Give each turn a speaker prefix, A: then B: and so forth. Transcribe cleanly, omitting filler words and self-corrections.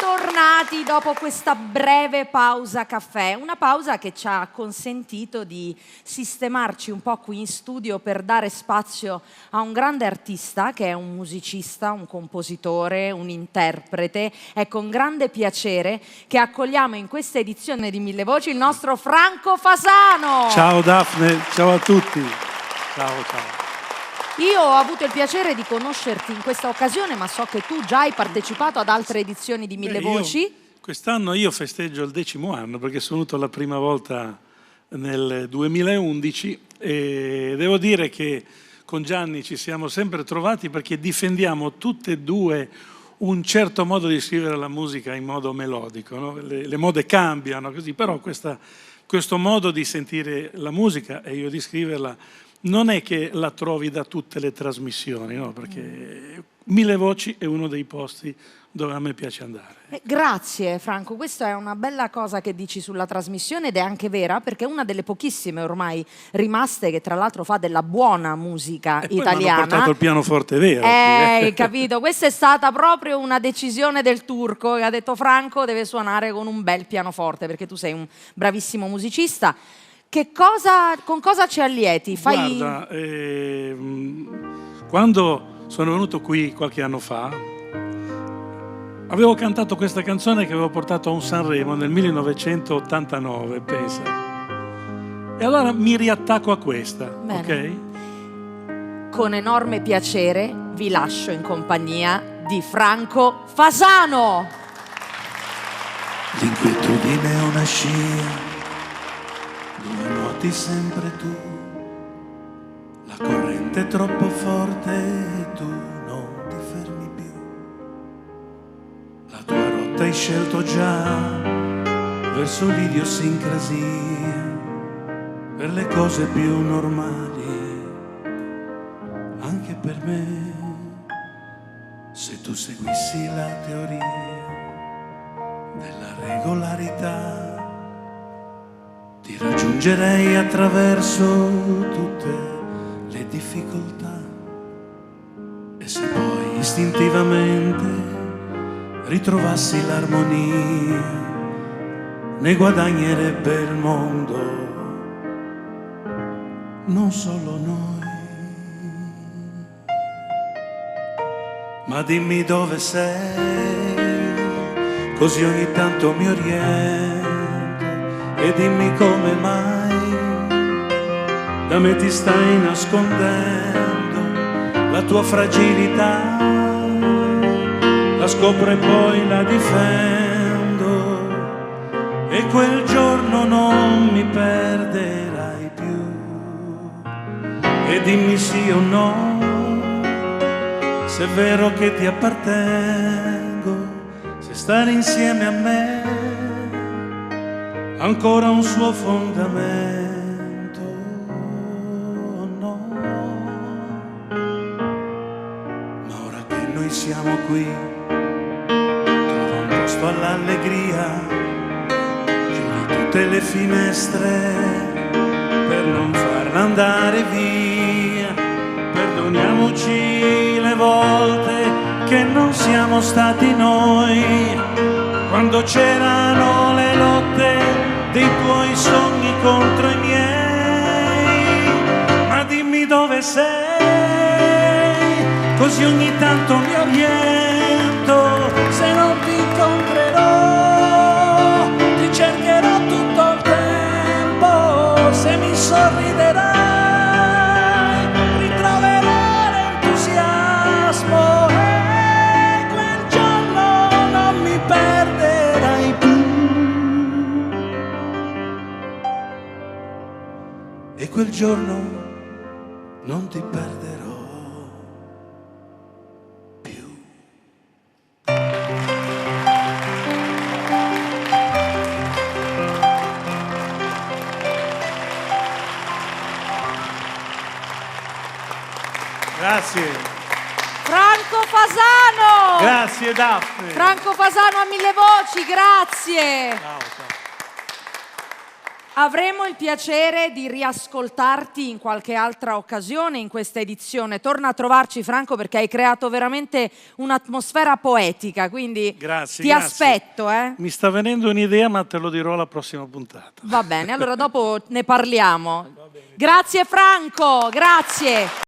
A: Bentornati dopo questa breve pausa caffè, una pausa che ci ha consentito di sistemarci un po' qui in studio per dare spazio a un grande artista che è un musicista, un compositore, un interprete. È con grande piacere che accogliamo in questa edizione di Mille Voci il nostro Franco Fasano.
B: Ciao Daphne, ciao a tutti. Ciao, ciao.
A: Io ho avuto il piacere di conoscerti in questa occasione, ma so che tu già hai partecipato ad altre edizioni di Mille Voci.
B: Quest'anno io festeggio il 10° anno perché sono venuto la prima volta nel 2011 e devo dire che con Gianni ci siamo sempre trovati perché difendiamo tutte e due un certo modo di scrivere la musica in modo melodico, no? Le mode cambiano così, però questo modo di sentire la musica e io di scriverla non è che la trovi da tutte le trasmissioni, no? Perché Mille Voci è uno dei posti dove a me piace andare.
A: Grazie Franco, questa è una bella cosa che dici sulla trasmissione ed è anche vera perché è una delle pochissime ormai rimaste che tra l'altro fa della buona musica italiana.
B: Hanno portato il pianoforte vero.
A: Capito, questa è stata proprio una decisione del turco che ha detto Franco deve suonare con un bel pianoforte perché tu sei un bravissimo musicista. Con cosa ci allieti?
B: Guarda, quando sono venuto qui qualche anno fa, avevo cantato questa canzone che avevo portato a un Sanremo nel 1989, pensa. E allora mi riattacco a questa, ok?
A: Con enorme piacere vi lascio in compagnia di Franco Fasano.
C: L'inquietudine è una scia dove nuoti sempre tu, la corrente è troppo forte e tu non ti fermi più, la tua rotta hai scelto già verso l'idiosincrasia, per le cose più normali, anche per me, se tu seguissi la teoria della regolarità ti raggiungerei attraverso tutte le difficoltà e se poi istintivamente ritrovassi l'armonia ne guadagnerebbe il mondo, non solo noi. Ma dimmi dove sei, così ogni tanto mi oriento. E dimmi come mai da me ti stai nascondendo la tua fragilità, la scopro e poi la difendo e quel giorno non mi perderai più. E dimmi sì o no, se è vero che ti appartengo, se stare insieme a me ancora un suo fondamento, no. Ma ora che noi siamo qui, trova un posto all'allegria, chiudi tutte le finestre per non farla andare via. Perdoniamoci le volte che non siamo stati noi, quando c'erano le lotte dei tuoi sogni contro i miei. Ma dimmi dove sei, così ogni tanto mi oriento. Se non ti incontrerò, ti cercherò tutto il tempo. Se mi sorriderai, ritroverò l'entusiasmo e quel giorno non mi perderai più. E quel giorno non ti perderò più.
B: Grazie.
A: Franco Fasano!
B: Grazie Daphne.
A: Franco Fasano a Mille Voci, grazie!
B: Ciao, ciao.
A: Avremo il piacere di riascoltarti in qualche altra occasione in questa edizione. Torna a trovarci, Franco, perché hai creato veramente un'atmosfera poetica, quindi
B: Grazie,
A: ti aspetto.
B: Mi sta venendo un'idea, ma te lo dirò alla prossima puntata.
A: Va bene, allora dopo ne parliamo. Grazie Franco, grazie.